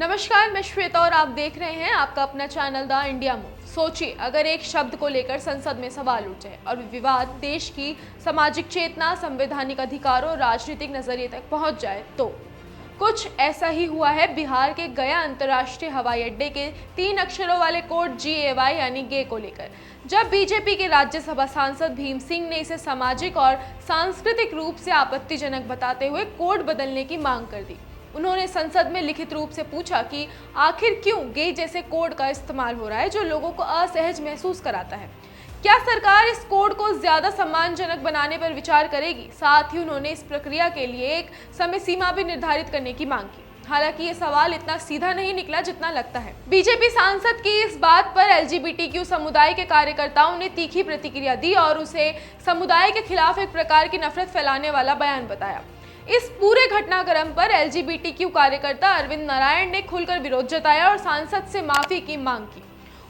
नमस्कार, मैं श्वेता और आप देख रहे हैं आपका अपना चैनल द इंडिया मूव। सोचिए, अगर एक शब्द को लेकर संसद में सवाल उठ जाए और विवाद देश की सामाजिक चेतना, संवैधानिक अधिकारों और राजनीतिक नजरिए तक पहुंच जाए तो कुछ ऐसा ही हुआ है बिहार के गया अंतर्राष्ट्रीय हवाई अड्डे के 3 अक्षरों वाले कोड GAY यानी गे को लेकर। जब बीजेपी के राज्यसभा सांसद भीम सिंह ने इसे सामाजिक और सांस्कृतिक रूप से आपत्तिजनक बताते हुए कोड बदलने की मांग कर दी। उन्होंने संसद में लिखित रूप से पूछा कि आखिर क्यों गे जैसे कोड का इस्तेमाल हो रहा है जो लोगों को असहज महसूस कराता है। क्या सरकार इस कोड को ज्यादा सम्मानजनक बनाने पर विचार करेगी। साथ ही उन्होंने इस प्रक्रिया के लिए एक समय सीमा भी निर्धारित करने की मांग की। हालांकि ये सवाल इतना सीधा नहीं निकला जितना लगता है। बीजेपी सांसद की इस बात पर LGBTQ समुदाय के कार्यकर्ताओं ने तीखी प्रतिक्रिया दी और उसे समुदाय के खिलाफ एक प्रकार की नफरत फैलाने वाला बयान बताया। इस पूरे घटनाक्रम पर LGBTQ कार्यकर्ता अरविंद नारायण ने खुलकर विरोध जताया और सांसद से माफी की मांग की।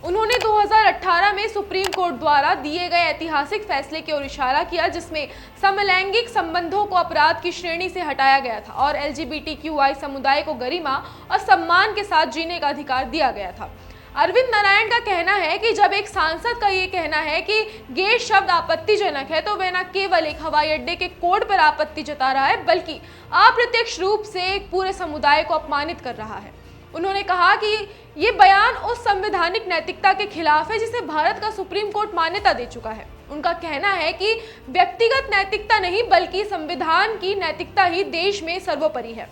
उन्होंने 2018 में सुप्रीम कोर्ट द्वारा दिए गए ऐतिहासिक फैसले की ओर इशारा किया जिसमें समलैंगिक संबंधों को अपराध की श्रेणी से हटाया गया था और LGBTQI समुदाय को गरिमा और सम्मान के साथ जीने का अधिकार दिया गया था। अरविंद नारायण का कहना है कि जब एक सांसद का ये कहना है कि गे शब्द आपत्तिजनक है तो वह न केवल एक हवाई अड्डे के कोड पर आपत्ति जता रहा है बल्कि अप्रत्यक्ष रूप से एक पूरे समुदाय को अपमानित कर रहा है। उन्होंने कहा कि ये बयान उस संवैधानिक नैतिकता के खिलाफ है जिसे भारत का सुप्रीम कोर्ट मान्यता दे चुका है। उनका कहना है कि व्यक्तिगत नैतिकता नहीं बल्कि संविधान की नैतिकता ही देश में सर्वोपरि है।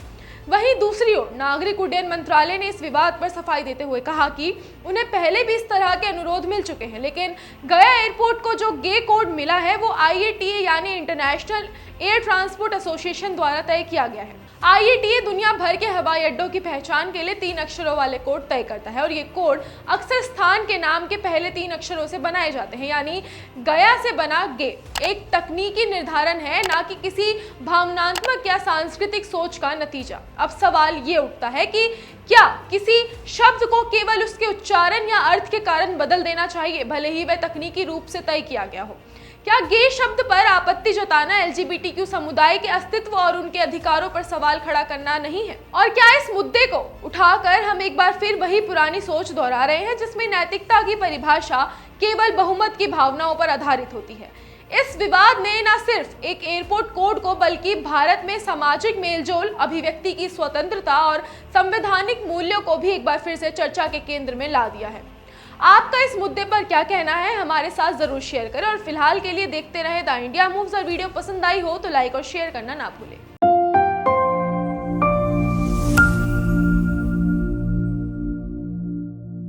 वहीं दूसरी ओर नागरिक उड्डयन मंत्रालय ने इस विवाद पर सफाई देते हुए कहा कि उन्हें पहले भी इस तरह के अनुरोध मिल चुके हैं, लेकिन गया एयरपोर्ट को जो गे कोड मिला है वो IATA यानी इंटरनेशनल एयर ट्रांसपोर्ट एसोसिएशन द्वारा तय किया गया है। IATA दुनिया भर के हवाई अड्डों की पहचान के लिए 3 अक्षरों वाले कोड तय करता है और ये कोड अक्सर स्थान के नाम के पहले 3 अक्षरों से बनाए जाते हैं, यानी गया से बना गे एक तकनीकी निर्धारण है, ना कि किसी भावनात्मक या सांस्कृतिक सोच का नतीजा। अब सवाल ये उठता है कि क्या किसी शब्द को केवल उसके उच्चारण या अर्थ के कारण बदल देना चाहिए, भले ही वह तकनीकी रूप से तय किया गया हो। क्या गे शब्द पर आपत्ति जताना LGBTQ समुदाय के अस्तित्व और उनके अधिकारों पर सवाल खड़ा करना नहीं है? और क्या इस मुद्दे को उठाकर हम एक बार फिर वही पुरानी सोच दोहरा रहे हैं जिसमें नैतिकता की परिभाषा केवल बहुमत की भावनाओं पर आधारित होती है? इस विवाद ने न सिर्फ एक एयरपोर्ट कोड को बल्कि भारत में सामाजिक मेलजोल, अभिव्यक्ति की स्वतंत्रता और संवैधानिक मूल्यों को भी एक बार फिर से चर्चा के केंद्र में ला दिया है। आपका इस मुद्दे पर क्या कहना है हमारे साथ जरूर शेयर करें और फिलहाल के लिए देखते रहे द इंडिया मूव्स। और वीडियो पसंद आई हो तो लाइक और शेयर करना ना भूलें।